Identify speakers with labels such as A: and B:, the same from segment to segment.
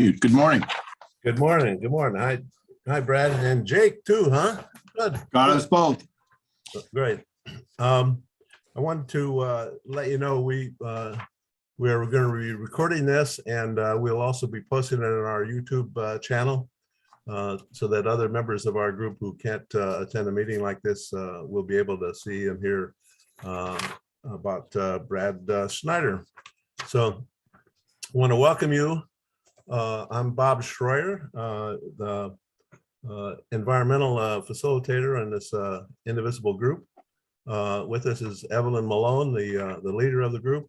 A: Good morning.
B: Good morning. Good morning. Hi, Brad, and Jake too, huh? Good.
A: Got us both.
B: Great. I wanted to let you know we're going to be recording this, and we'll also be posting it on our YouTube channel so that other members of our group who can't attend a meeting like this will be able to see and hear about Brad Schneider. So I want to welcome you. I'm Bob Schroyer, the environmental facilitator in this Indivisible group. With us is Evelyn Malone, the leader of the group,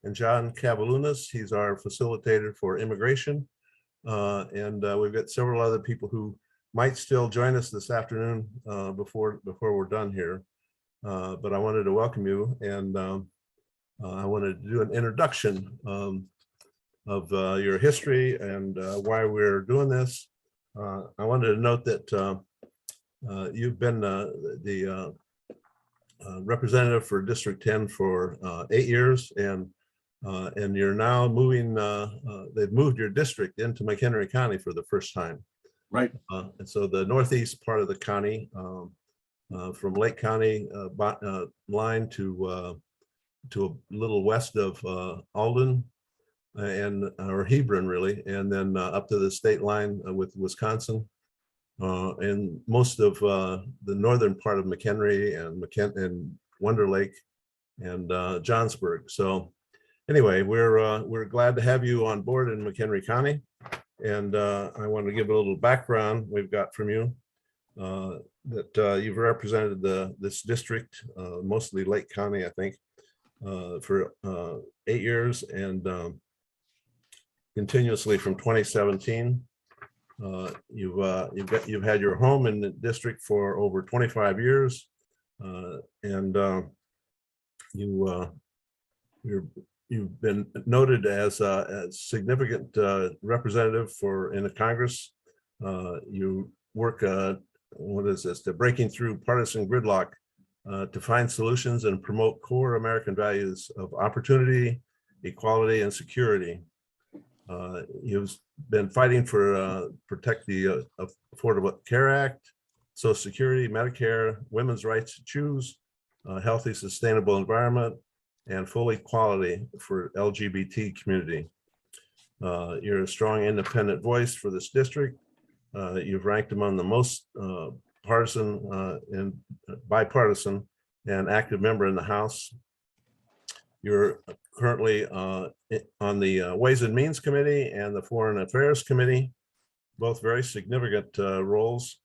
B: and John Cavalunas. He's our facilitator for immigration. And we've got several other people who might still join us this afternoon before we're done here. But I wanted to welcome you, and I wanted to do an introduction of your history and why we're doing this. I wanted to note that you've been the representative for District 10 for 8 years, and you're now moving. They've moved your district into McHenry County for the first time.
A: Right.
B: And so the northeast part of the county, from Lake County line to a little west of Alden, or Hebron really, and then up to the state line with Wisconsin, and most of the northern part of McHenry and Wonder Lake and Johnsburg. So anyway, we're glad to have you on board in McHenry County, and I want to give a little background we've got from you that you've represented this district, mostly Lake County, I think, for 8 years, and continuously from 2017. You've had your home in the district for over 25 years, and you've been noted as a significant representative in the Congress. You work what is this? The breaking through partisan gridlock to find solutions and promote core American values of opportunity, equality, and security. You've been fighting for protect the Affordable Care Act, Social Security, Medicare, women's rights to choose, healthy, sustainable environment, and full equality for LGBT community. You're a strong independent voice for this district. You've ranked among the most partisan and bipartisan and active member in the House. You're currently on the Ways and Means Committee and the Foreign Affairs Committee, both very significant roles.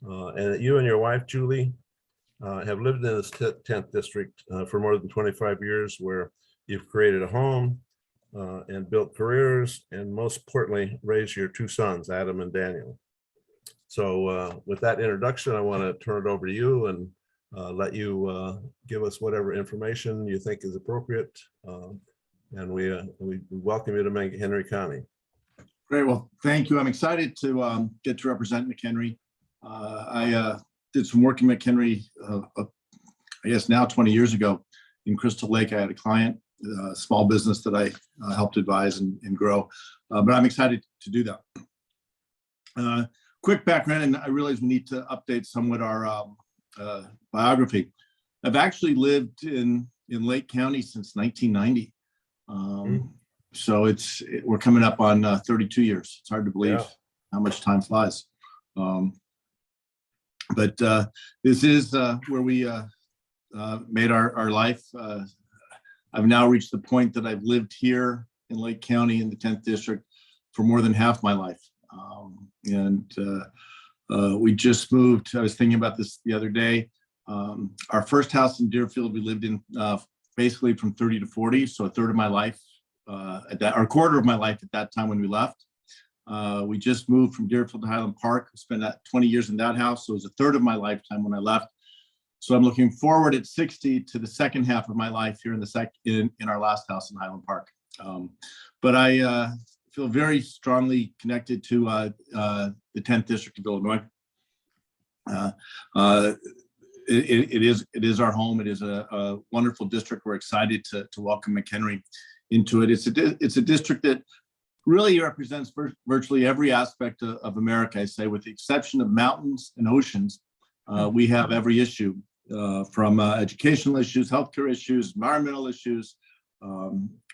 B: And you and your wife, Julie, have lived in this 10th district for more than 25 years, where you've created a home and built careers, and most importantly, raised your 2 sons, Adam and Daniel. So with that introduction, I want to turn it over to you and let you give us whatever information you think is appropriate. And we welcome you to McHenry County.
A: Great. Well, thank you. I'm excited to get to represent McHenry. I did some work in McHenry, I guess now 20 years ago in Crystal Lake. I had a client, a small business that I helped advise and grow, but I'm excited to do that. Quick background, and I realize we need to update somewhat our biography. I've actually lived in Lake County since 1990. So we're coming up on 32 years. It's hard to believe how much time flies. But this is where we made our life. I've now reached the point that I've lived here in Lake County in the 10th district for more than half my life. We just moved. I was thinking about this the other day. Our first house in Deerfield, we lived in basically from 30 to 40, so a third of my life, or a quarter of my life at that time when we left. We just moved from Deerfield to Highland Park. Spent 20 years in that house, so it was a third of my lifetime when I left. So I'm looking forward at 60 to the second half of my life here in our last house in Highland Park. But I feel very strongly connected to the 10th District of Illinois. It is our home. It is a wonderful district. We're excited to welcome McHenry into it. It's a district that really represents virtually every aspect of America, I say, with the exception of mountains and oceans. We have every issue from educational issues, healthcare issues, environmental issues,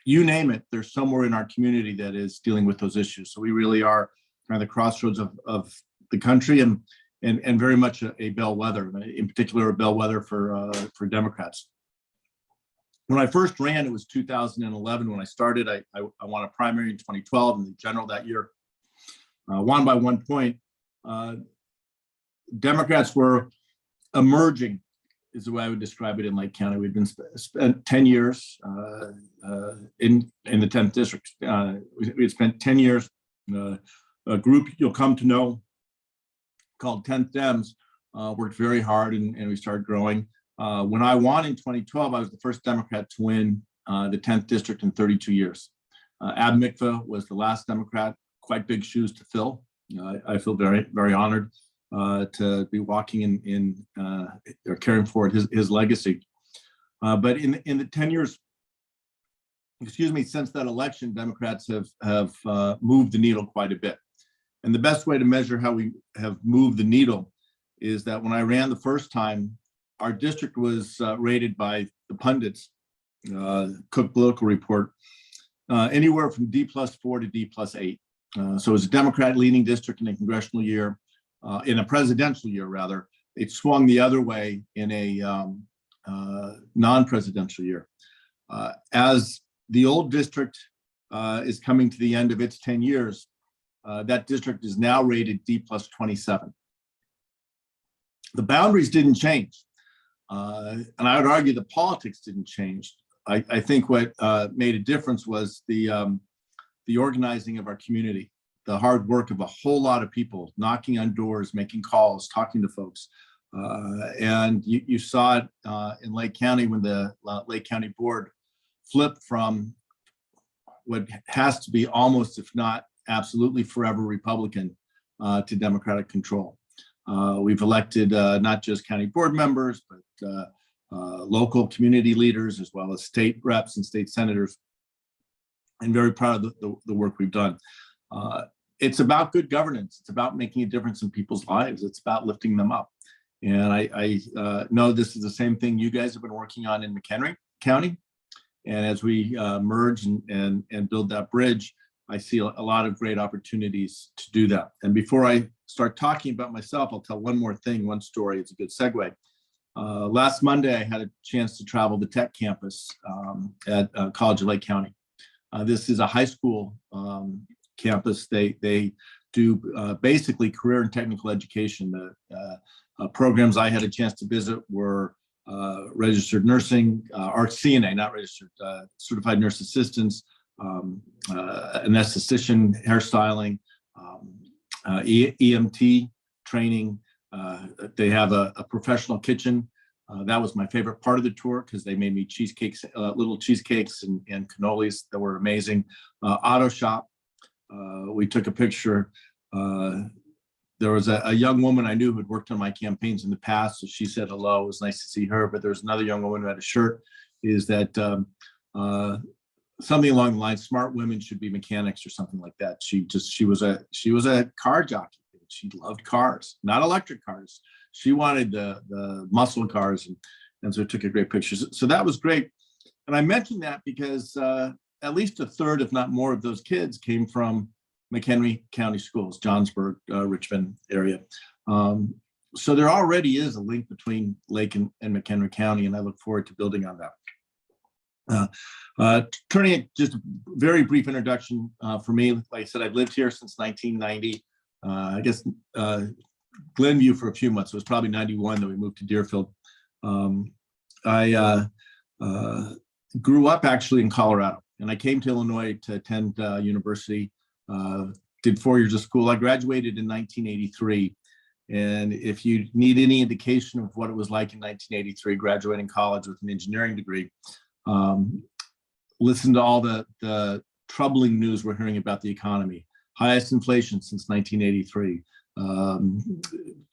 A: you name it, there's somewhere in our community that is dealing with those issues. So we really are kind of the crossroads of the country and very much a bellwether, in particular a bellwether for Democrats. When I first ran, it was 2011 when I started. I won a primary in 2012 and the general that year. Won by 1 point. Democrats were emerging, is the way I would describe it in Lake County. We'd been spent 10 years in the 10th district. We had spent 10 years. A group you'll come to know called 10th Dems worked very hard and we started growing. When I won in 2012, I was the first Democrat to win the 10th district in 32 years. Ab Mikva was the last Democrat, quite big shoes to fill. I feel very, very honored to be walking in or carrying forward his legacy. But in the 10 years, since that election, Democrats have moved the needle quite a bit. And the best way to measure how we have moved the needle is that when I ran the first time, our district was rated by the pundits, Cook Political Report, anywhere from D+4 to D+8. So it was a Democrat leading district in a congressional year, in a presidential year rather. It swung the other way in a non-presidential year. As the old district is coming to the end of its 10 years, that district is now rated D+27. The boundaries didn't change. And I would argue the politics didn't change. I think what made a difference was the organizing of our community, the hard work of a whole lot of people knocking on doors, making calls, talking to folks. And you saw it in Lake County when the Lake County Board flipped from what has to be almost, if not absolutely forever Republican to Democratic control. We've elected not just county board members, but local community leaders, as well as state reps and state senators. I'm very proud of the work we've done. It's about good governance. It's about making a difference in people's lives. It's about lifting them up. And I know this is the same thing you guys have been working on in McHenry County. And as we merge and build that bridge, I see a lot of great opportunities to do that. And before I start talking about myself, I'll tell one more thing, one story. It's a good segue. Last Monday, I had a chance to travel the tech campus at College of Lake County. This is a high school campus. They do basically career and technical education. The programs I had a chance to visit were registered nursing, or CNA, not registered, certified nurse assistants, anesthetician, hairstyling, EMT training. They have a professional kitchen. That was my favorite part of the tour because they made me cheesecakes, little cheesecakes and cannolis that were amazing. Auto shop. We took a picture. There was a young woman I knew who had worked on my campaigns in the past. So she said hello. It was nice to see her. But there was another young woman who had a shirt. Is that something along the line, smart women should be mechanics or something like that. She was a car jockey. She loved cars, not electric cars. She wanted the muscle cars, and so took a great picture. So that was great. And I mentioned that because at least a third, if not more, of those kids came from McHenry County schools, Johnsburg, Richmond area. So there already is a link between Lake and McHenry County, and I look forward to building on that. Turning it, just a very brief introduction for me. Like I said, I've lived here since 1990. I guess Glenview for a few months. It was probably 91 that we moved to Deerfield. I grew up actually in Colorado, and I came to Illinois to attend university. Did 4 years of school. I graduated in 1983. And if you need any indication of what it was like in 1983, graduating college with an engineering degree, listen to all the troubling news we're hearing about the economy. Highest inflation since 1983.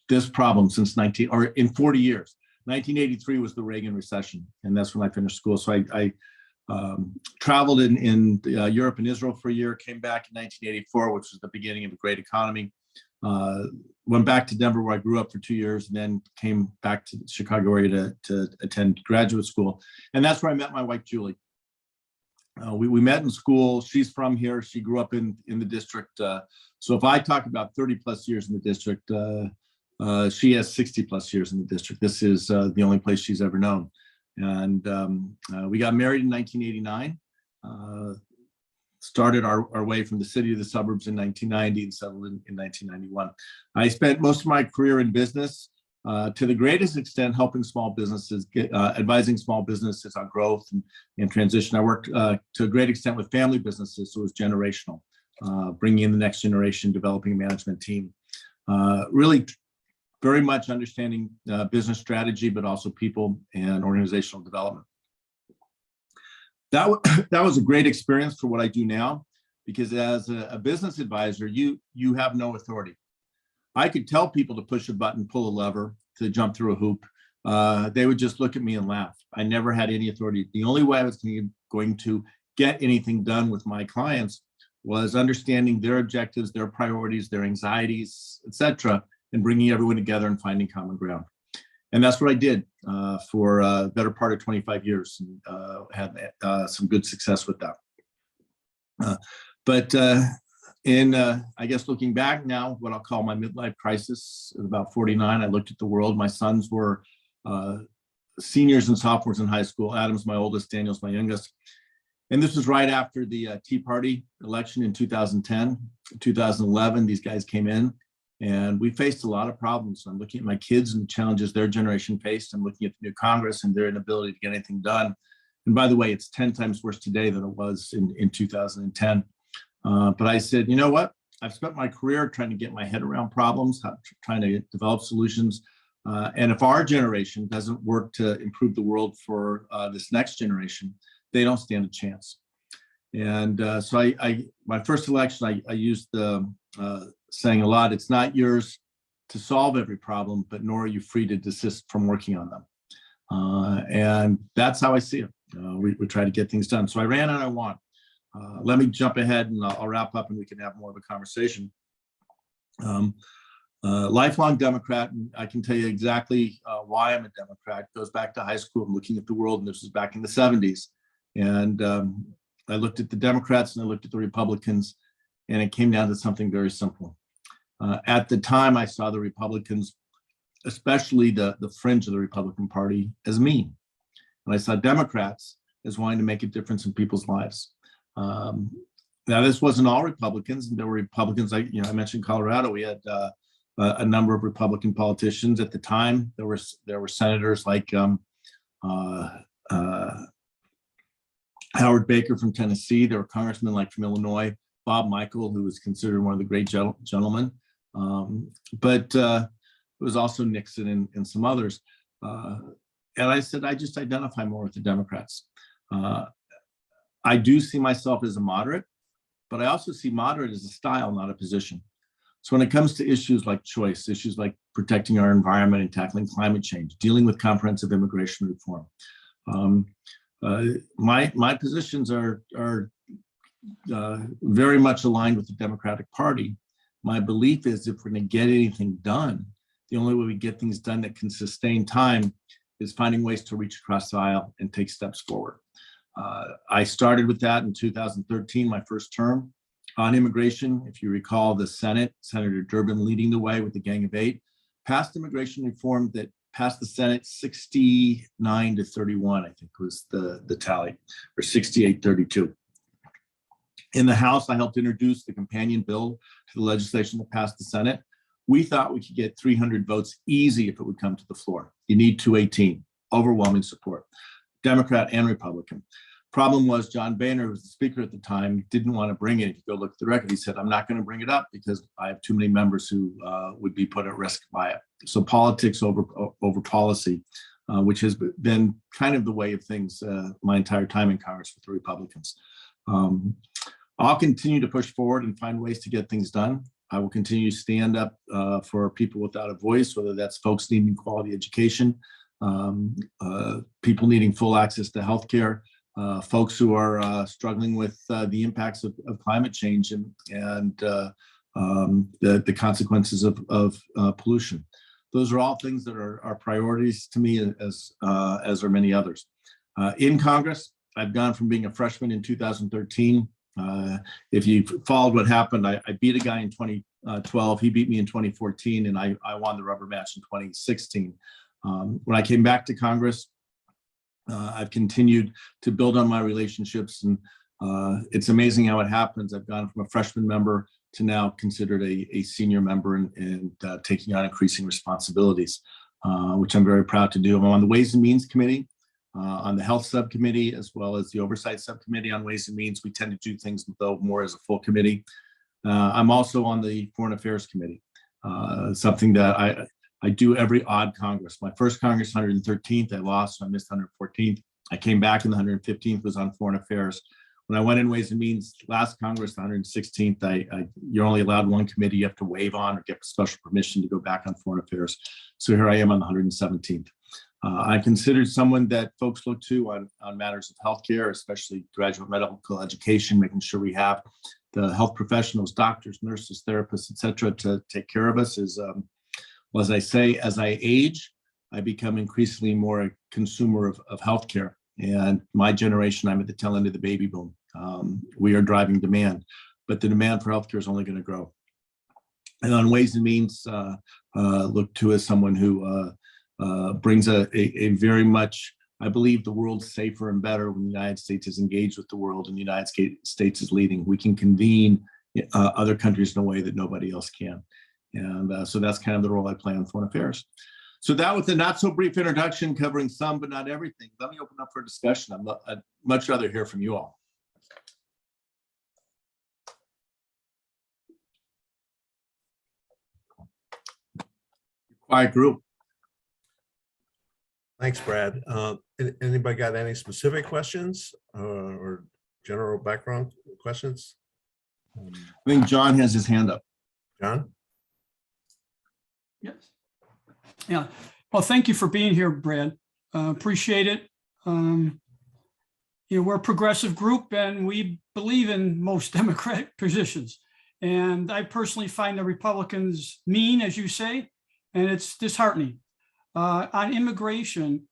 A: This problem since in 40 years. 1983 was the Reagan recession, and that's when I finished school. So I Traveled in Europe and Israel for a year, came back in 1984, which was the beginning of a great economy. Went back to Denver where I grew up for 2 years, and then came back to the Chicago area to attend graduate school. And that's where I met my wife, Julie. We met in school. She's from here. She grew up in the district. So if I talk about 30 plus years in the district, she has 60 plus years in the district. This is the only place she's ever known. And we got married in 1989. Started our way from the city to the suburbs in 1990 and settled in 1991. I spent most of my career in business, to the greatest extent helping small businesses, advising small businesses on growth and transition. I worked to a great extent with family businesses, so it was generational, bringing in the next generation, developing a management team, really very much understanding business strategy, but also people and organizational development. That was a great experience for what I do now, because as a business advisor, you have no authority. I could tell people to push a button, pull a lever, to jump through a hoop. They would just look at me and laugh. I never had any authority. The only way I was going to get anything done with my clients was understanding their objectives, their priorities, their anxieties, etc., and bringing everyone together and finding common ground. And that's what I did for a better part of 25 years, and had some good success with that. But I guess looking back now, what I'll call my midlife crisis, at about 49, I looked at the world. My sons were seniors and sophomores in high school. Adam's my oldest, Daniel's my youngest. And this was right after the Tea Party election in 2010. 2011, these guys came in, and we faced a lot of problems. I'm looking at my kids and the challenges their generation faced. I'm looking at the new Congress and their inability to get anything done. And by the way, it's 10 times worse today than it was in 2010. But I said, you know what? I've spent my career trying to get my head around problems, trying to develop solutions. And if our generation doesn't work to improve the world for this next generation, they don't stand a chance. And so my first election, I used the saying a lot, it's not yours to solve every problem, but nor are you free to desist from working on them. And that's how I see it. We try to get things done. So I ran and I won. Let me jump ahead and I'll wrap up and we can have more of a conversation. Lifelong Democrat, and I can tell you exactly why I'm a Democrat. It goes back to high school. I'm looking at the world, and this was back in the 70s. And I looked at the Democrats and I looked at the Republicans, and it came down to something very simple. At the time, I saw the Republicans, especially the fringe of the Republican Party, as mean. And I saw Democrats as wanting to make a difference in people's lives. Now, this wasn't all Republicans. There were Republicans, I mentioned Colorado. We had a number of Republican politicians at the time. There were senators like Howard Baker from Tennessee. There were congressmen like from Illinois, Bob Michael, who was considered one of the great gentlemen. But it was also Nixon and some others. And I said, I just identify more with the Democrats. I do see myself as a moderate, but I also see moderate as a style, not a position. So when it comes to issues like choice, issues like protecting our environment and tackling climate change, dealing with comprehensive immigration reform, my positions are very much aligned with the Democratic Party. My belief is if we're going to get anything done, the only way we get things done that can sustain time is finding ways to reach across the aisle and take steps forward. I started with that in 2013, my first term on immigration. If you recall, the Senate, Senator Durbin leading the way with the Gang of Eight, passed immigration reform that passed the Senate 69 to 31, I think was the tally, or 68-32. In the House, I helped introduce the companion bill to the legislation that passed the Senate. We thought we could get 300 votes easy if it would come to the floor. You need 218, overwhelming support, Democrat and Republican. Problem was John Boehner, who was the speaker at the time, didn't want to bring it. If you go look at the record, he said, I'm not going to bring it up because I have too many members who would be put at risk by it. So politics over policy, which has been kind of the way of things my entire time in Congress with the Republicans. I'll continue to push forward and find ways to get things done. I will continue to stand up for people without a voice, whether that's folks needing quality education, people needing full access to healthcare, folks who are struggling with the impacts of climate change and the consequences of pollution. Those are all things that are priorities to me, as are many others. In Congress, I've gone from being a freshman in 2013. If you followed what happened, I beat a guy in 2012. He beat me in 2014, and I won the rubber match in 2016. When I came back to Congress, I've continued to build on my relationships, and it's amazing how it happens. I've gone from a freshman member to now considered a senior member and taking on increasing responsibilities, which I'm very proud to do. I'm on the Ways and Means Committee, on the Health Subcommittee, as well as the Oversight Subcommittee on Ways and Means. We tend to do things though more as a full committee. I'm also on the Foreign Affairs Committee, something that I do every odd Congress. My first Congress, 113th, I lost, so I missed 114th. I came back in the 115th, was on Foreign Affairs. When I went in Ways and Means last Congress, the 116th, you're only allowed one committee you have to waive on or get special permission to go back on Foreign Affairs. So here I am on the 117th. I'm considered someone that folks look to on matters of healthcare, especially graduate medical education, making sure we have the health professionals, doctors, nurses, therapists, et cetera, to take care of us. Well, as I say, as I age, I become increasingly more a consumer of healthcare. And my generation, I'm at the tail end of the baby boom. We are driving demand, but the demand for healthcare is only going to grow. And on Ways and Means, look to as someone who brings a very much, I believe the world's safer and better when the United States is engaged with the world and the United States is leading. We can convene other countries in a way that nobody else can. And so that's kind of the role I play on Foreign Affairs. So that was a not so brief introduction covering some, but not everything. Let me open up for discussion. I'd much rather hear from you all. Quiet group.
B: Thanks, Brad. Anybody got any specific questions or general background questions?
A: I think John has his hand up.
B: John?
C: Yes. Yeah. Well, thank you for being here, Brad. Appreciate it. We're a progressive group and we believe in most Democratic positions. And I personally find the Republicans mean, as you say, and it's disheartening. On immigration,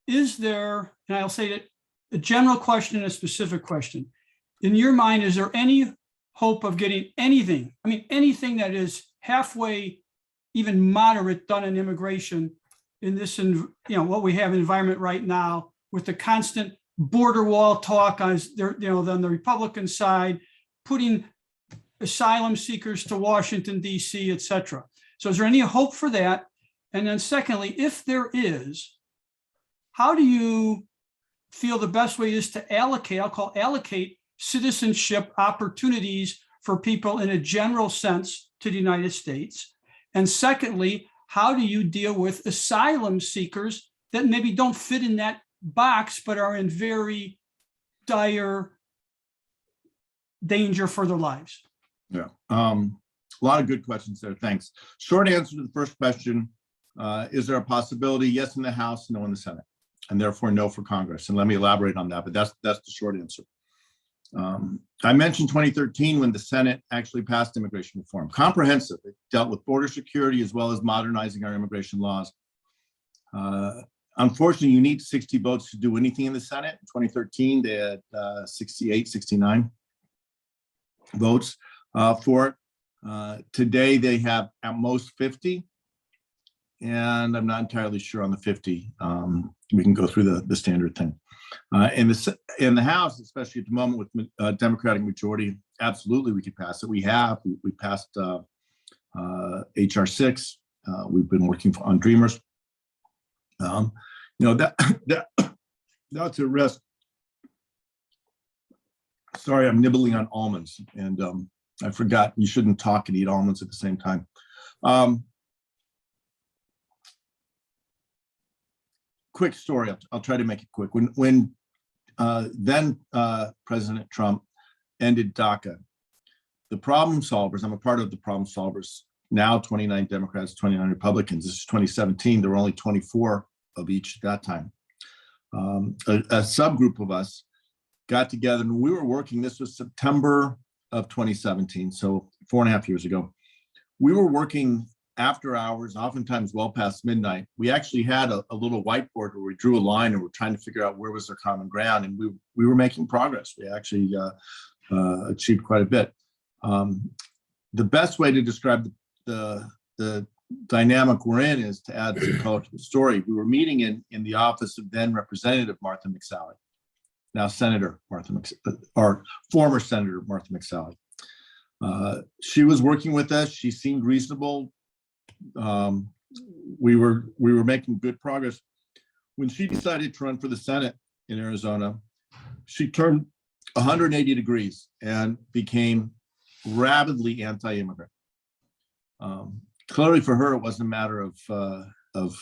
C: is there, and I'll say that a general question and a specific question. In your mind, is there any hope of getting anything, anything that is halfway, even moderate done in immigration in this, what we have environment right now with the constant border wall talk on, on the Republican side, putting asylum seekers to Washington, D.C., et cetera. So is there any hope for that? And then secondly, if there is, how do you feel the best way is to allocate, allocate citizenship opportunities for people in a general sense to the United States? And secondly, how do you deal with asylum seekers that maybe don't fit in that box, but are in very dire danger for their lives?
A: Yeah, a lot of good questions there. Thanks. Short answer to the first question, is there a possibility? Yes in the House, no in the Senate, and therefore no for Congress. And let me elaborate on that, but that's the short answer. I mentioned 2013 when the Senate actually passed immigration reform. Comprehensive. It dealt with border security as well as modernizing our immigration laws. Unfortunately, you need 60 votes to do anything in the Senate. In 2013, they had 68, 69 votes for it. Today, they have at most 50. And I'm not entirely sure on the 50. We can go through the standard thing. In the House, especially at the moment with Democratic majority, absolutely we could pass it. We have. We passed HR 6. We've been working on Dreamers. That's a risk. Sorry, I'm nibbling on almonds, and I forgot you shouldn't talk and eat almonds at the same time. Quick story. I'll try to make it quick. When then President Trump ended DACA, the problem solvers, I'm a part of the problem solvers, now 29 Democrats, 29 Republicans. This is 2017. There were only 24 of each at that time. a subgroup of us got together and we were working. This was September of 2017, so 4.5 years ago. We were working after hours, oftentimes well past midnight. We actually had a little whiteboard where we drew a line and we're trying to figure out where was their common ground, and we were making progress. We actually achieved quite a bit. The best way to describe the dynamic we're in is to add some color to the story. We were meeting in the office of then Representative Martha McSally, now Senator Martha or former Senator Martha McSally. She was working with us. She seemed reasonable. We were making good progress. When she decided to run for the Senate in Arizona, she turned 180 degrees and became rabidly anti-immigrant. Clearly for her, it wasn't a matter of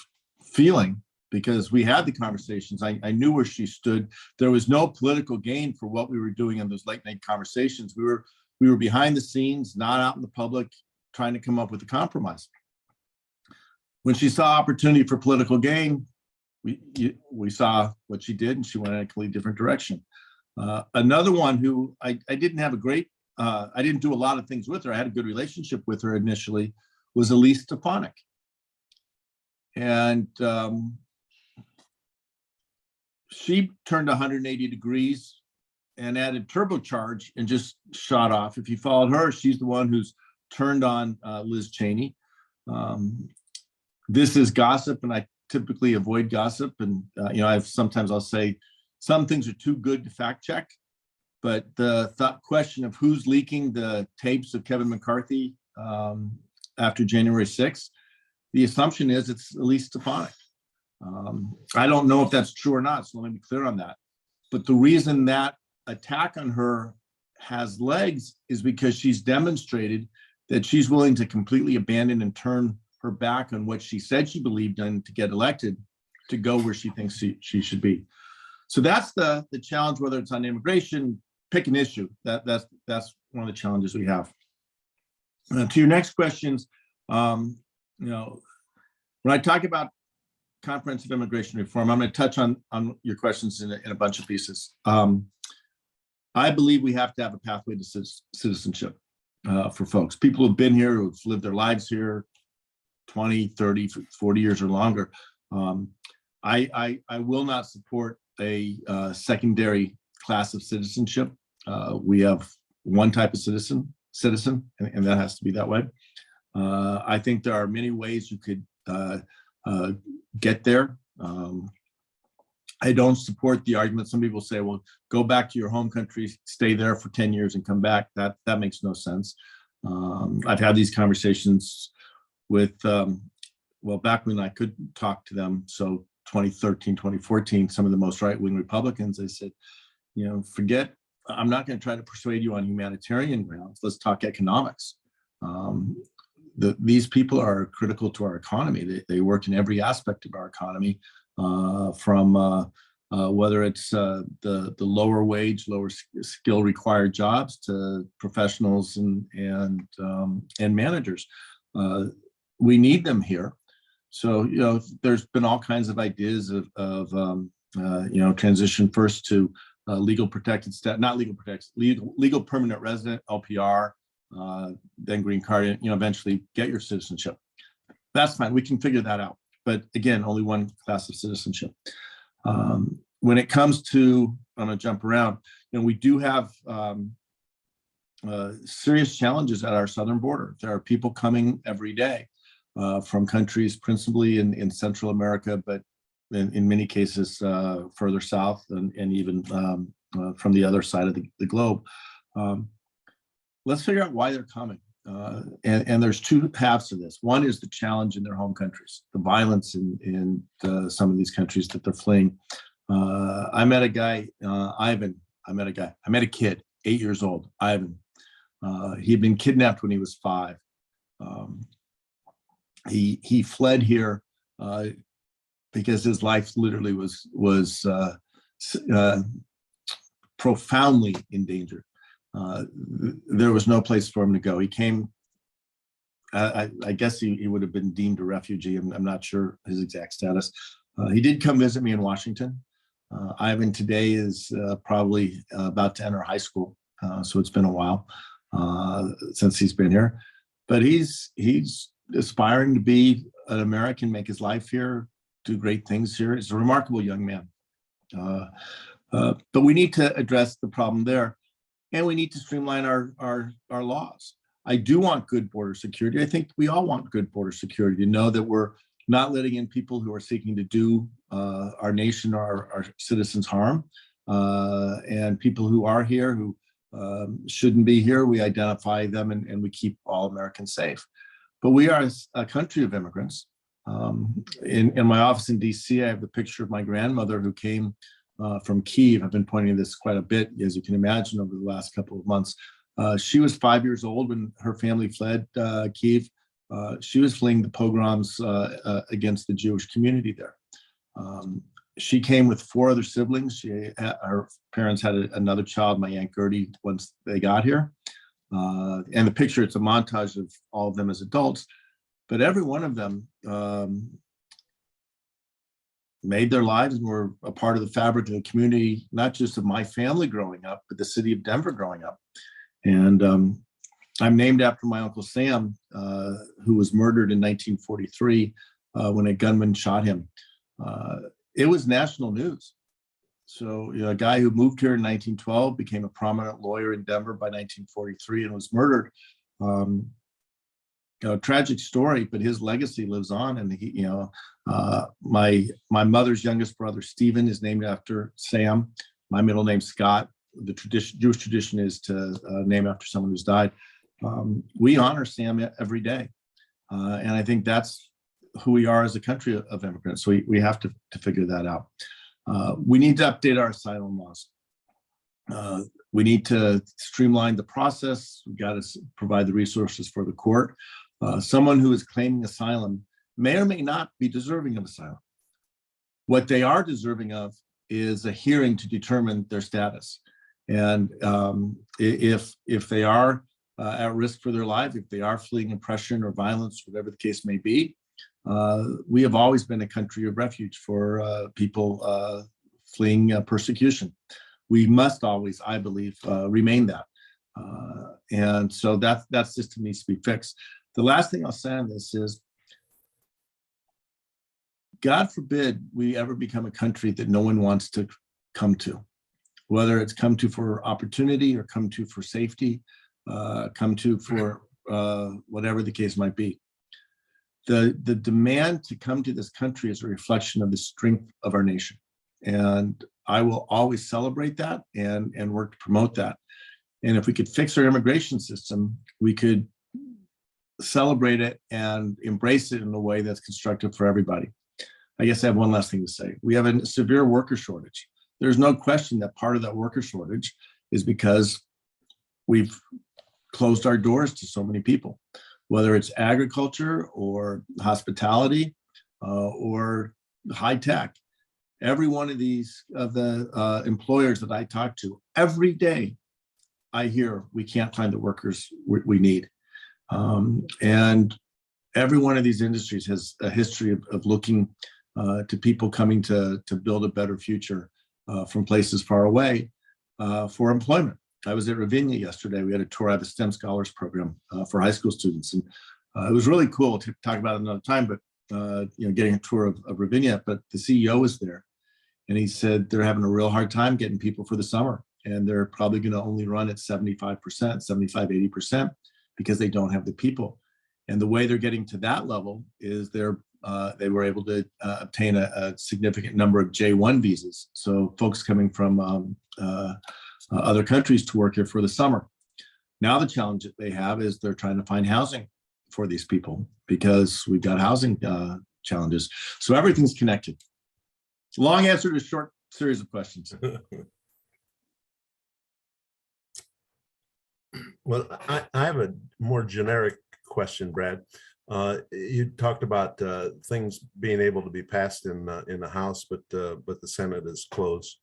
A: feeling, because we had the conversations. I knew where she stood. There was no political gain for what we were doing in those late night conversations. We were behind the scenes, not out in the public, trying to come up with a compromise. When she saw opportunity for political gain, we saw what she did, and she went in a completely different direction. Another one who I didn't have I didn't do a lot of things with her. I had a good relationship with her initially, was Elise Stefanik. And she turned 180 degrees and added turbocharge and just shot off. If you followed her, she's the one who's turned on Liz Cheney. This is gossip, and I typically avoid gossip. And sometimes I'll say some things are too good to fact check, but the question of who's leaking the tapes of Kevin McCarthy after January 6th, the assumption is it's Elise Stefanik. I don't know if that's true or not, so let me be clear on that. But the reason that attack on her has legs is because she's demonstrated that she's willing to completely abandon and turn her back on what she said she believed in to get elected, to go where she thinks she should be. So that's the challenge, whether it's on immigration, pick an issue. That's one of the challenges we have. To your next questions, when I talk about comprehensive immigration reform, I'm going to touch on your questions in a bunch of pieces. I believe we have to have a pathway to citizenship for folks. People who've been here, who've lived their lives here 20, 30, 40 years or longer. I will not support a secondary class of citizenship. We have one type of citizen, and that has to be that way. I think there are many ways you could get there. I don't support the argument. Some people say, well, go back to your home country, stay there for 10 years and come back. That makes no sense. I've had these conversations with, back when I could talk to them. So 2013, 2014, some of the most right-wing Republicans, they said, forget, I'm not going to try to persuade you on humanitarian grounds. Let's talk economics. These people are critical to our economy. They work in every aspect of our economy, from whether it's the lower wage, lower skill required jobs to professionals and managers. We need them here. So, there's been all kinds of ideas of transition first to legal protected status, not legal protected, legal permanent resident, LPR, then green card, eventually get your citizenship. That's fine. We can figure that out. But again, only one class of citizenship. When it comes to, I'm going to jump around, we do have serious challenges at our southern border. There are people coming every day from countries principally in Central America, but in many cases further south and even from the other side of the globe. Let's figure out why they're coming. And there's two halves to this. One is the challenge in their home countries, the violence in some of these countries that they're fleeing. I met a guy, Ivan. I met a kid, 8 years old, Ivan. He'd been kidnapped when he was 5. He fled here because his life literally was profoundly endangered. There was no place for him to go. He came, I guess he would have been deemed a refugee. I'm not sure his exact status. He did come visit me in Washington. Ivan today is probably about to enter high school, so it's been a while since he's been here. But he's aspiring to be an American, make his life here, do great things here. He's a remarkable young man. But we need to address the problem there, and we need to streamline our laws. I do want good border security. I think we all want good border security, to know that we're not letting in people who are seeking to do our nation or our citizens harm, and people who are here who shouldn't be here, we identify them and we keep all Americans safe. But we are a country of immigrants. In my office in DC, I have the picture of my grandmother who came from Kyiv. I've been pointing to this quite a bit, as you can imagine, over the last couple of months. She was 5 years old when her family fled Kyiv. She was fleeing the pogroms against the Jewish community there. She came with 4 other siblings. Her parents had another child, my Aunt Gertie, once they got here. And the picture, it's a montage of all of them as adults, but every one of them made their lives and were a part of the fabric of the community, not just of my family growing up, but the city of Denver growing up. And I'm named after my Uncle Sam, who was murdered in 1943 when a gunman shot him. It was national news. So a guy who moved here in 1912 became a prominent lawyer in Denver by 1943 and was murdered. Tragic story, but his legacy lives on. And he, my mother's youngest brother, Stephen, is named after Sam. My middle name's Scott. The Jewish tradition is to name after someone who's died. We honor Sam every day. And I think that's who we are as a country of immigrants. So we have to figure that out. We need to update our asylum laws. We need to streamline the process. We've got to provide the resources for the court. Someone who is claiming asylum may or may not be deserving of asylum. What they are deserving of is a hearing to determine their status. And if they are at risk for their life, if they are fleeing oppression or violence, whatever the case may be, we have always been a country of refuge for people fleeing persecution. We must always, I believe, remain that. And so that system needs to be fixed. The last thing I'll say on this is, God forbid we ever become a country that no one wants to come to, whether it's come to for opportunity or come to for safety, come to for whatever the case might be. The demand to come to this country is a reflection of the strength of our nation. And I will always celebrate that and work to promote that. And if we could fix our immigration system, we could celebrate it and embrace it in a way that's constructive for everybody. I guess I have one last thing to say. We have a severe worker shortage. There's no question that part of that worker shortage is because we've closed our doors to so many people, whether it's agriculture or hospitality or high tech. Every one of these of the employers that I talk to, every day I hear we can't find the workers we need. And every one of these industries has a history of looking to people coming to build a better future from places far away for employment. I was at Ravinia yesterday. We had a tour of the STEM Scholars Program for high school students. And it was really cool to talk about it another time, but getting a tour of Ravinia, but the CEO was there. And he said they're having a real hard time getting people for the summer. And they're probably going to only run at 75%, 80%, because they don't have the people. And the way they're getting to that level is they were able to obtain a significant number of J1 visas. So folks coming from other countries to work here for the summer. Now the challenge that they have is they're trying to find housing for these people because we've got housing challenges. So everything's connected. It's a long answer to a short series of questions.
B: Well, I have a more generic question, Brad. You talked about things being able to be passed in the House, but the Senate is closed.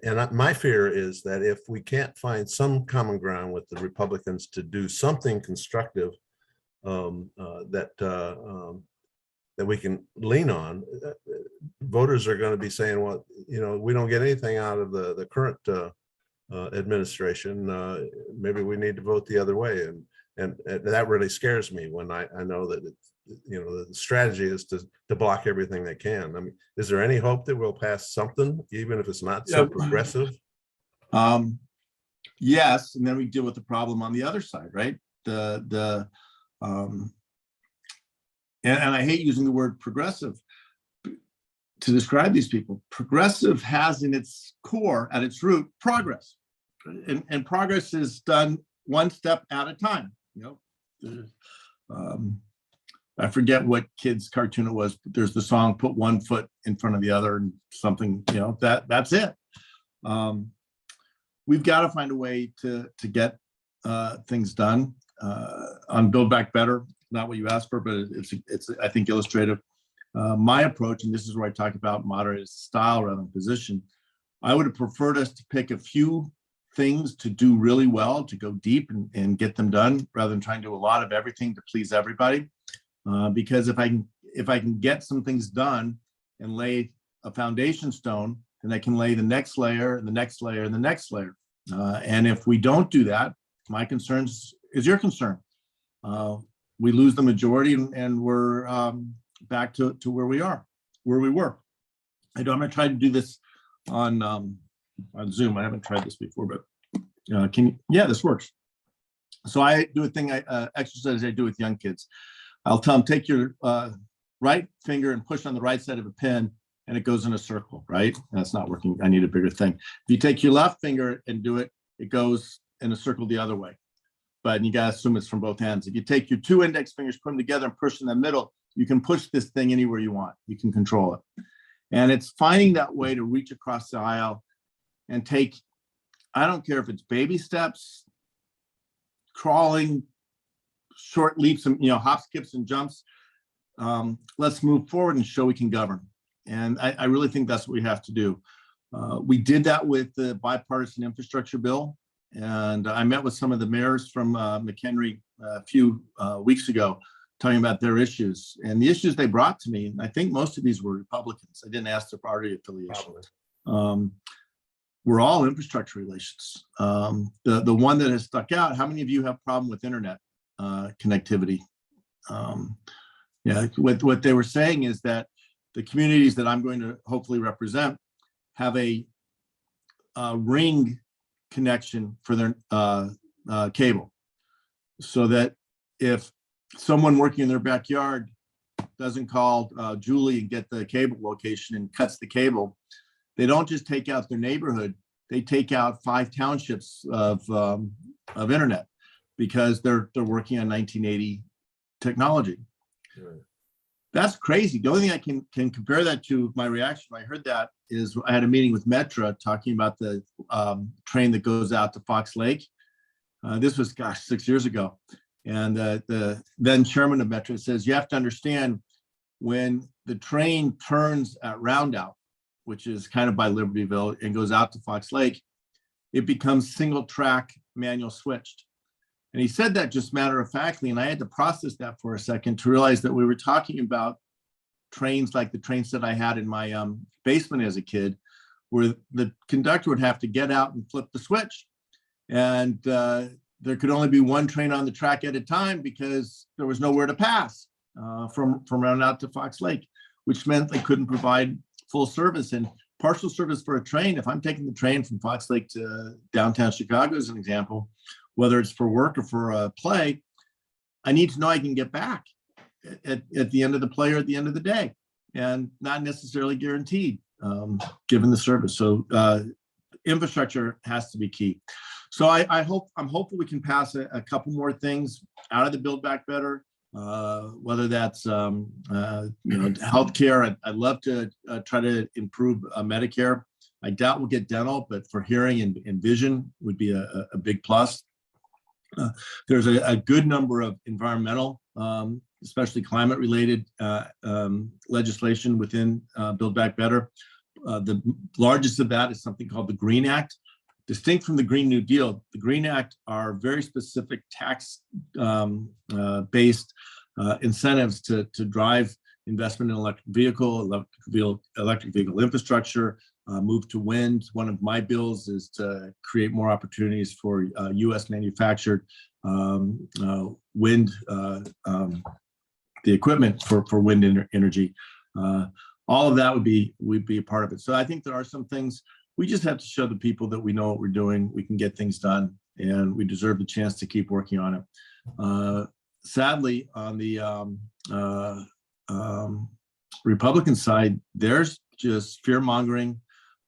B: And my fear is that if we can't find some common ground with the Republicans to do something constructive that we can lean on, voters are going to be saying, well, we don't get anything out of the current administration. Maybe we need to vote the other way. And that really scares me when I know that the strategy is to block everything they can. I mean, is there any hope that we'll pass something, even if it's not so progressive?
A: Yes, and then we deal with the problem on the other side, right? And I hate using the word progressive to describe these people. Progressive has in its core, at its root, progress, and progress is done one step at a time. I forget what kid's cartoon it was, but there's the song "Put One Foot in Front of the Other" and something. That's it. We've got to find a way to get things done on Build Back Better. Not what you asked for, but it's I think illustrative. My approach, and this is where I talk about moderate style rather than position. I would have preferred us to pick a few things to do really well, to go deep and get them done, rather than trying to do a lot of everything to please everybody. Because if I can get some things done and lay a foundation stone, then I can lay the next layer and the next layer and the next layer. And if we don't do that, my concern is your concern. We lose the majority and we're back to where we were. I'm going to try to do this on Zoom. I haven't tried this before, but this works. So I do a thing, exercise I do with young kids. I'll tell them, take your right finger and push on the right side of a pen, and it goes in a circle, right? That's not working. I need a bigger thing. If you take your left finger and do it, it goes in a circle the other way. But you got to assume it's from both ends. If you take your two index fingers, put them together and push in the middle, you can push this thing anywhere you want. You can control it. And it's finding that way to reach across the aisle and take, I don't care if it's baby steps, crawling, short leaps, and hop, skips, and jumps. Let's move forward and show we can govern. And I really think that's what we have to do. We did that with the bipartisan infrastructure bill. And I met with some of the mayors from McHenry a few weeks ago, talking about their issues. And the issues they brought to me, and I think most of these were Republicans. I didn't ask their party affiliation. Were all infrastructure relations. The one that has stuck out, how many of you have a problem with internet connectivity? What they were saying is that the communities that I'm going to hopefully represent have a ring connection for their cable, so that if someone working in their backyard doesn't call Julie and get the cable location and cuts the cable, they don't just take out their neighborhood, they take out 5 townships of internet, because they're working on 1980 technology. Right. That's crazy. The only thing I can compare that to, my reaction when I heard that, is I had a meeting with Metra talking about the train that goes out to Fox Lake. This was, 6 years ago. And the then chairman of Metra says, you have to understand, when the train turns at Roundout, which is kind of by Libertyville, and goes out to Fox Lake, it becomes single track manual switched. And he said that just matter-of-factly, and I had to process that for a second to realize that we were talking about trains like the trains that I had in my basement as a kid, where the conductor would have to get out and flip the switch. And there could only be one train on the track at a time, because there was nowhere to pass from Roundout to Fox Lake, which meant they couldn't provide full service. And partial service for a train, if I'm taking the train from Fox Lake to downtown Chicago as an example, whether it's for work or for a play, I need to know I can get back at the end of the play or at the end of the day, and not necessarily guaranteed given the service. So infrastructure has to be key. So I'm hopeful we can pass a couple more things out of the Build Back Better, whether that's healthcare. I'd love to try to improve Medicare. I doubt we'll get dental, but for hearing and vision would be a big plus. There's a good number of environmental, especially climate-related legislation within Build Back Better. The largest of that is something called the Green Act. Distinct from the Green New Deal, the Green Act are very specific tax-based incentives to drive investment in electric vehicle infrastructure, move to wind. One of my bills is to create more opportunities for U.S. manufactured wind, the equipment for wind energy. All of that would be a part of it. So I think there are some things we just have to show the people that we know what we're doing. We can get things done, and we deserve the chance to keep working on it. Sadly, on the Republican side, there's just fear mongering.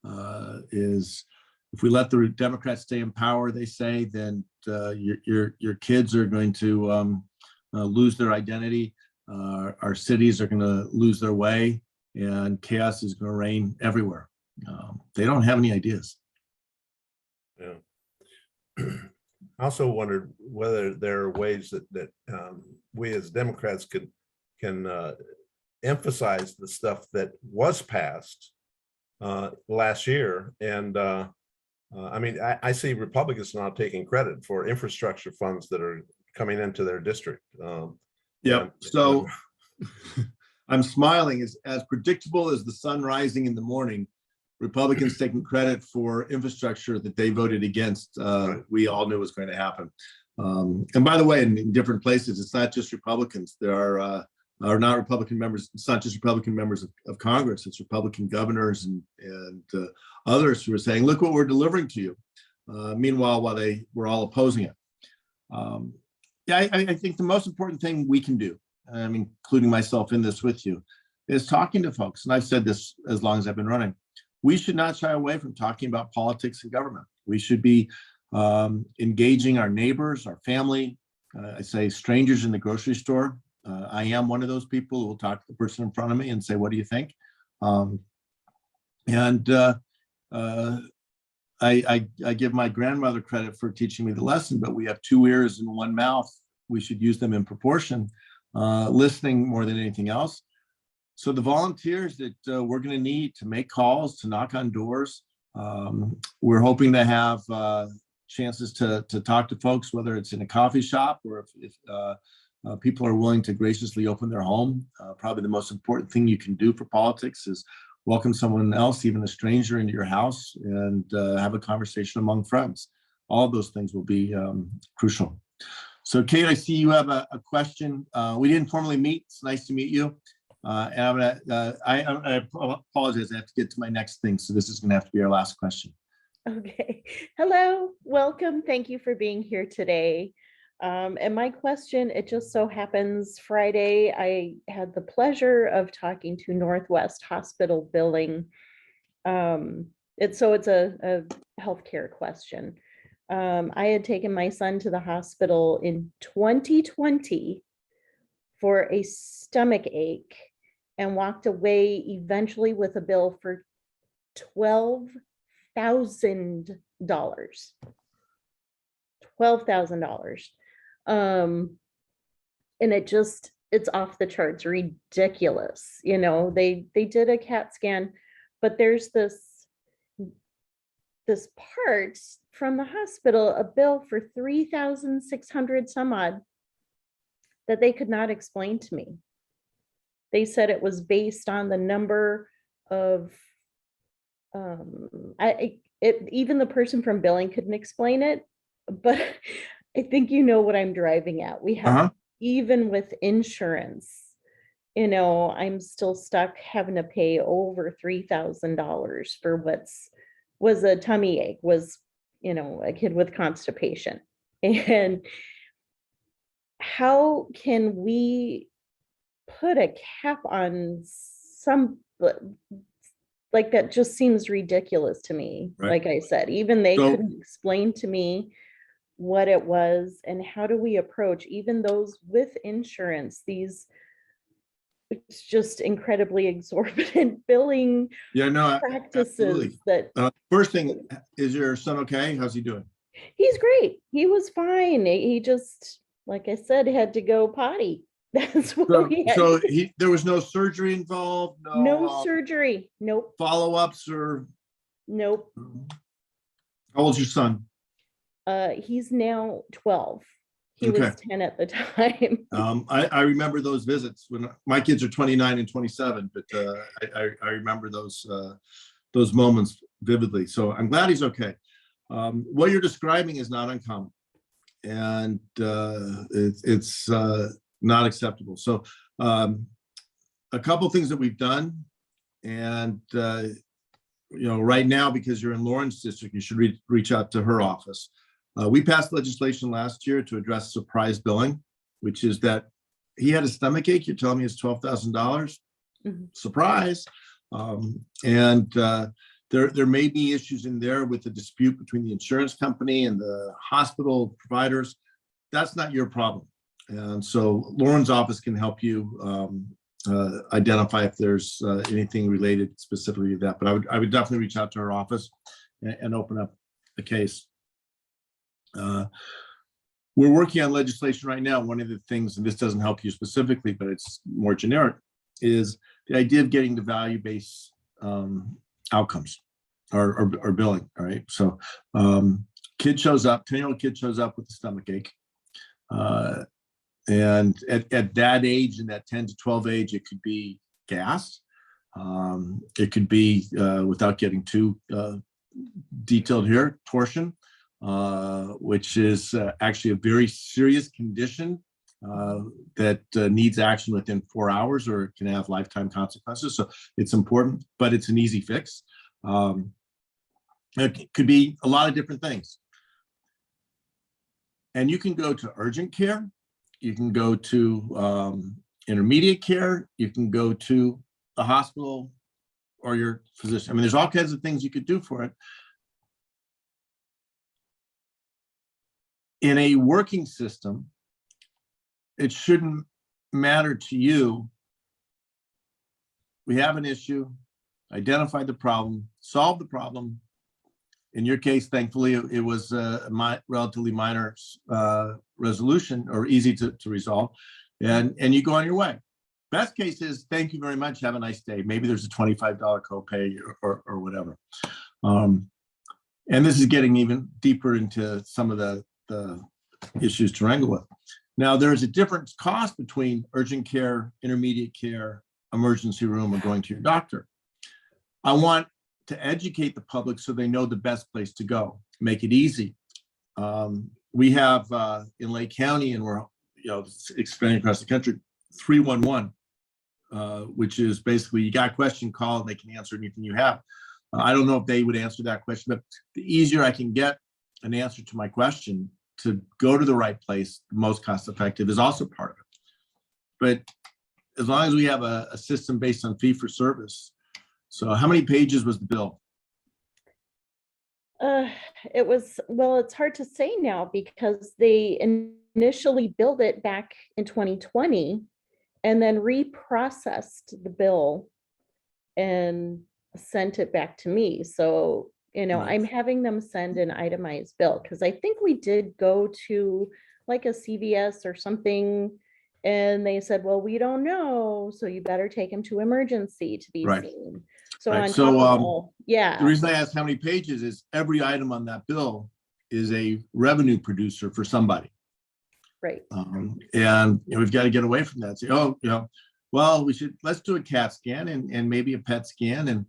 A: If we let the Democrats stay in power, they say, then your kids are going to lose their identity. Our cities are going to lose their way, and chaos is going to reign everywhere. They don't have any ideas.
B: Yeah. I also wondered whether there are ways that we as Democrats can emphasize the stuff that was passed last year. And I mean, I see Republicans now taking credit for infrastructure funds that are coming into their district.
A: Yeah. So I'm smiling. As predictable as the sun rising in the morning, Republicans taking credit for infrastructure that they voted against. We all knew was going to happen. And by the way, in different places, it's not just Republicans. There are not Republican members. It's not just Republican members of Congress. It's Republican governors and others who are saying, "Look what we're delivering to you." Meanwhile, while they were all opposing it. Yeah, I think the most important thing we can do, I'm including myself in this with you, is talking to folks. And I've said this as long as I've been running. We should not shy away from talking about politics and government. We should be engaging our neighbors, our family, I say strangers in the grocery store. I am one of those people who will talk to the person in front of me and say, "What do you think?" I give my grandmother credit for teaching me the lesson, but we have two ears and one mouth. We should use them in proportion, listening more than anything else. So the volunteers that we're going to need to make calls, to knock on doors, we're hoping to have chances to talk to folks, whether it's in a coffee shop or if people are willing to graciously open their home. Probably the most important thing you can do for politics is welcome someone else, even a stranger, into your house and have a conversation among friends. All of those things will be crucial. So Kate, I see you have a question. We didn't formally meet. It's nice to meet you. And I apologize. I have to get to my next thing. So this is going to have to be our last question.
D: Okay. Hello, welcome. Thank you for being here today. And my question, it just so happens Friday, I had the pleasure of talking to Northwest Hospital Billing. It's a healthcare question. I had taken my son to the hospital in 2020 for a stomach ache and walked away eventually with a bill for $12,000. $12,000. And it's off the charts, ridiculous. You know, they did a CAT scan, but there's this part from the hospital, a bill for $3,600 some odd that they could not explain to me. They said it was based on the number of, even the person from billing couldn't explain it, but I think you know what I'm driving at. We have, even with insurance, you know, I'm still stuck having to pay over $3,000 for was a tummy ache, was, you know, a kid with constipation. And how can we put a cap on some, like, that just seems ridiculous to me. Right. Like I said, even they couldn't explain to me what it was. And how do we approach even those with insurance, these, it's just incredibly exorbitant billing practices. Absolutely. That
A: first thing, is your son okay? How's he doing?
D: He's great. He was fine. He just, like I said, had to go potty. That's what we had.
A: So there was no surgery involved?
D: No surgery. Nope.
A: Follow-ups or?
D: Nope.
A: How old's your son?
D: He's now 12. He
A: Okay.
D: was 10 at the time.
A: I remember those visits when my kids are 29 and 27, but I remember those moments vividly. So I'm glad he's okay. What you're describing is not uncommon, and it's not acceptable. So a couple things that we've done, and right now, because you're in Lauren's district, you should reach out to her office. We passed legislation last year to address surprise billing, which is that he had a stomach ache. You're telling me it's $12,000. Surprise. And there may be issues in there with the dispute between the insurance company and the hospital providers. That's not your problem. And so Lauren's office can help you identify if there's anything related specifically to that. But I would definitely reach out to her office and open up a case. We're working on legislation right now. One of the things, and this doesn't help you specifically, but it's more generic, is the idea of getting to value-based outcomes or billing. All right. So kid shows up, 10-year-old kid shows up with a stomach ache. And at that age, in that 10 to 12 age, it could be gas. It could be, without getting too detailed here, torsion, which is actually a very serious condition that needs action within 4 hours, or it can have lifetime consequences. So it's important, but it's an easy fix. It could be a lot of different things. And you can go to urgent care. You can go to intermediate care. You can go to the hospital or your physician. I mean, there's all kinds of things you could do for it. In a working system, it shouldn't matter to you. We have an issue, identify the problem, solve the problem. In your case, thankfully, it was a relatively minor resolution, or easy to resolve, and you go on your way. Best case is, thank you very much, have a nice day. Maybe there's a $25 copay or whatever. And this is getting even deeper into some of the issues to wrangle with. Now, there is a different cost between urgent care, intermediate care, emergency room, or going to your doctor. I want to educate the public so they know the best place to go, make it easy. We have in Lake County, and we're expanding across the country, 311, which is basically, you got a question, call, and they can answer anything you have. I don't know if they would answer that question, but the easier I can get an answer to my question to go to the right place, the most cost effective, is also part of it. But as long as we have a system based on fee for service. So how many pages was the bill?
D: It was, well, it's hard to say now because they initially billed it back in 2020 and then reprocessed the bill and sent it back to me. So,
A: Right.
D: I'm having them send an itemized bill because I think we did go to like a CVS or something, and they said, well, we don't know, so you better take him to emergency to be
A: Right.
D: seen. So
A: Right.
D: on
A: So,
D: top of all,
A: The reason I asked how many pages is every item on that bill is a revenue producer for somebody.
D: right.
A: And we've got to get away from that. Say, well, let's do a CAT scan and maybe a PET scan. And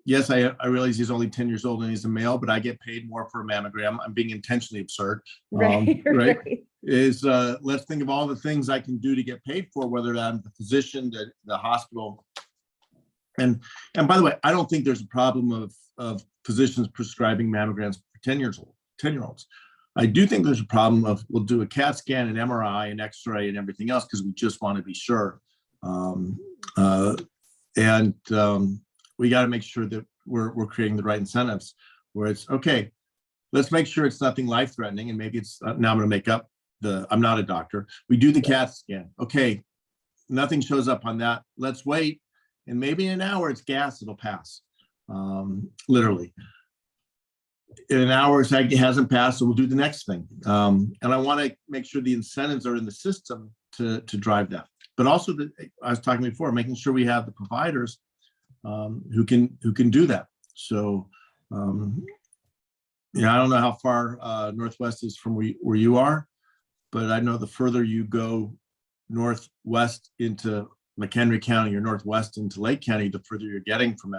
A: yes, I realize he's only 10 years old and he's a male, but I get paid more for a mammogram. I'm being intentionally absurd.
D: Right.
A: Right.
D: Right.
A: Let's think of all the things I can do to get paid for, whether I'm the physician, the hospital. And by the way, I don't think there's a problem of physicians prescribing mammograms for 10-year-olds. I do think there's a problem of, we'll do a CAT scan, an MRI, an X-ray, and everything else because we just want to be sure. We got to make sure that we're creating the right incentives where it's okay. Let's make sure it's nothing life-threatening, and maybe it's now I'm going to make up I'm not a doctor. We do the CAT scan. Okay, nothing shows up on that. Let's wait. And maybe in an hour, it's gas, it'll pass, literally. In an hour, it hasn't passed, so we'll do the next thing. And I want to make sure the incentives are in the system to drive that. But also, I was talking before, making sure we have the providers who can do that. So, I don't know how far Northwest is from where you are, but I know the further you go northwest into McHenry County or northwest into Lake County, the further you're getting from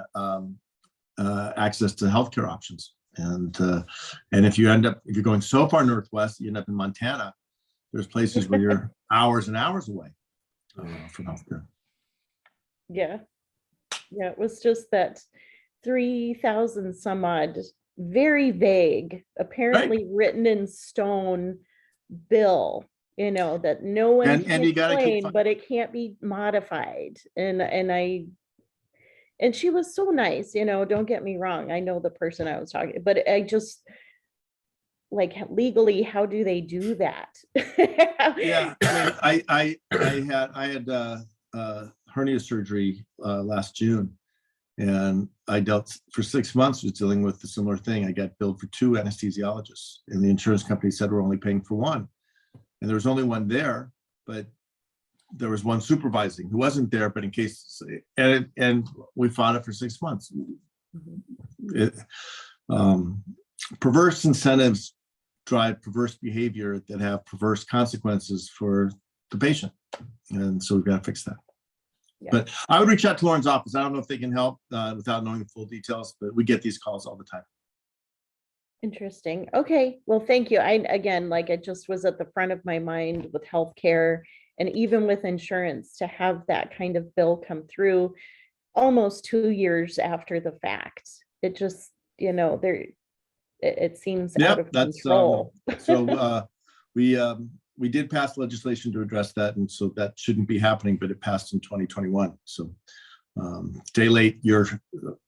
A: access to healthcare options. And if you're going so far northwest, you end up in Montana. There's places where you're hours and hours away from healthcare.
D: Yeah. Yeah, it was just that 3,000 some odd, very vague, apparently written in stone bill, that no one
A: And
D: can
A: you gotta keep
D: claim, but it can't be modified. And she was so nice, don't get me wrong. I know the person I was talking, but I just like legally, how do they do that?
A: Yeah, I had hernia surgery last June, and I dealt for 6 months was dealing with a similar thing. I got billed for 2 anesthesiologists, and the insurance company said we're only paying for 1, and there was only 1 there, but there was 1 supervising who wasn't there, but in case, and we fought it for 6 months. Perverse incentives drive perverse behavior that have perverse consequences for the patient, and so we've got to fix that. Yeah. But I would reach out to Lauren's office. I don't know if they can help without knowing the full details, but we get these calls all the time.
D: Interesting. Okay. Well, thank you. It just was at the front of my mind with healthcare and even with insurance to have that kind of bill come through almost 2 years after the fact. It just, it seems out of control.
A: So we did pass legislation to address that, and so that shouldn't be happening, but it passed in 2021. So day late, you're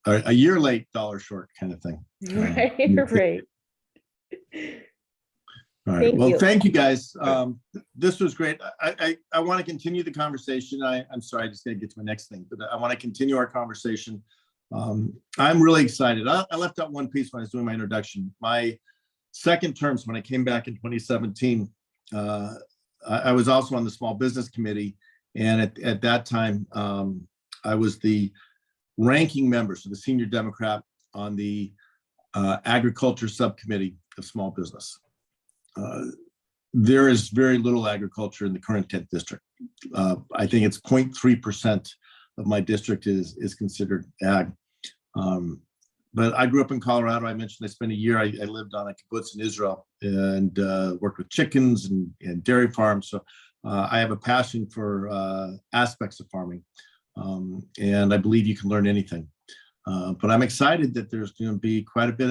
A: a year late, dollar short kind of thing.
D: Right.
A: All right. Well, thank you guys. This was great. I want to continue the conversation. I'm sorry, I just got to get to my next thing, but I want to continue our conversation. I'm really excited. I left out one piece when I was doing my introduction. My second terms, when I came back in 2017, I was also on the Small Business Committee. And at that time, I was the ranking member, so the senior Democrat on the Agriculture Subcommittee of Small Business. There is very little agriculture in the current 10th district. I think it's 0.3% of my district is considered ag. But I grew up in Colorado. I mentioned I spent a year, I lived on a kibbutz in Israel and worked with chickens and dairy farms. So I have a passion for aspects of farming. And I believe you can learn anything. But I'm excited that there's going to be quite a bit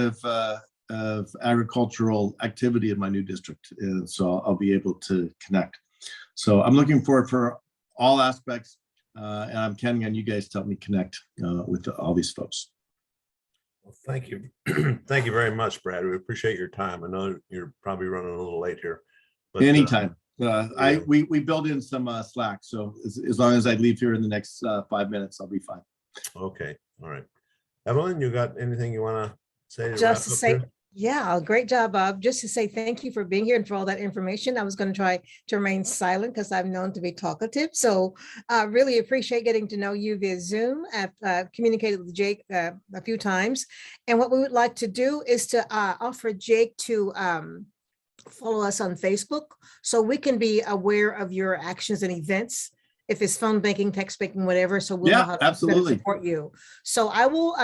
A: of agricultural activity in my new district. And so I'll be able to connect. So I'm looking forward for all aspects. And I'm counting on you guys to help me connect with all these folks.
B: Well, thank you. Thank you very much, Brad. We appreciate your time. I know you're probably running a little late here. But,
A: anytime. We build in some slack. So as long as I leave here in the next 5 minutes, I'll be fine.
B: Okay. All right. Evelyn, you got anything you want to say?
E: Just to say, yeah, great job, Bob. Just to say thank you for being here and for all that information. I was going to try to remain silent because I'm known to be talkative. So I really appreciate getting to know you via Zoom. I've communicated with Jake a few times. And what we would like to do is to offer Jake to follow us on Facebook so we can be aware of your actions and events. If it's phone banking, text banking, whatever, so we'll know how to support you. So I will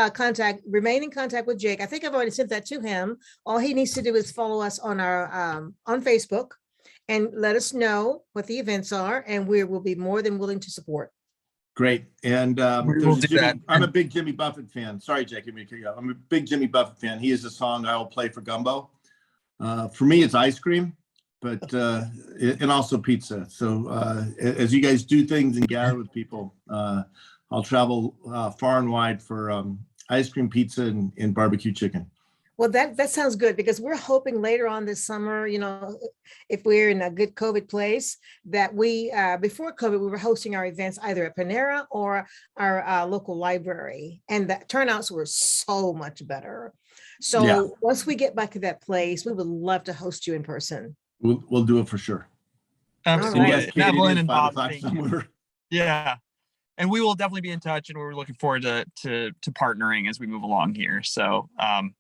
E: remain in contact with Jake. I think I've already sent that to him. All he needs to do is follow us on our on Facebook and let us know what the events are, and we will be more than willing to support.
A: Great. And I'm a big Jimmy Buffett fan. Sorry, Jake, I'm a big Jimmy Buffett fan. He has a song I will play for gumbo. For me, it's ice cream. But and also pizza. So as you guys do things and gather with people, I'll travel far and wide for ice cream, pizza, and barbecue chicken.
E: Well, that sounds good because we're hoping later on this summer, if we're in a good COVID place, that we before COVID, we were hosting our events either at Panera or our local library, and the turnouts were so much better. So once we get back to that place, we would love to host you in person.
A: We'll do it for sure.
F: Absolutely.
E: Right.
F: Evelyn and Bob.
A: Yeah.
F: and we will definitely be in touch, and we're looking forward to partnering as we move along here. So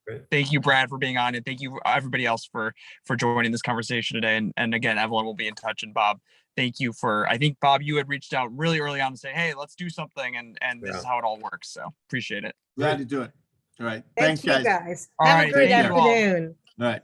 B: Great.
F: thank you, Brad, for being on, and thank you everybody else for joining this conversation today. And again, Evelyn will be in touch, and Bob, thank you for, I think, Bob, you had reached out really early on to say, hey, let's do something, and this
B: Yeah.
F: is how it all works. So appreciate it.
A: Glad to do it. All right.
E: Thank
A: Thanks,
E: you,
A: guys.
E: guys.
F: All
E: Have
F: right,
E: a great
A: thank you
F: all.
E: afternoon.
A: All right.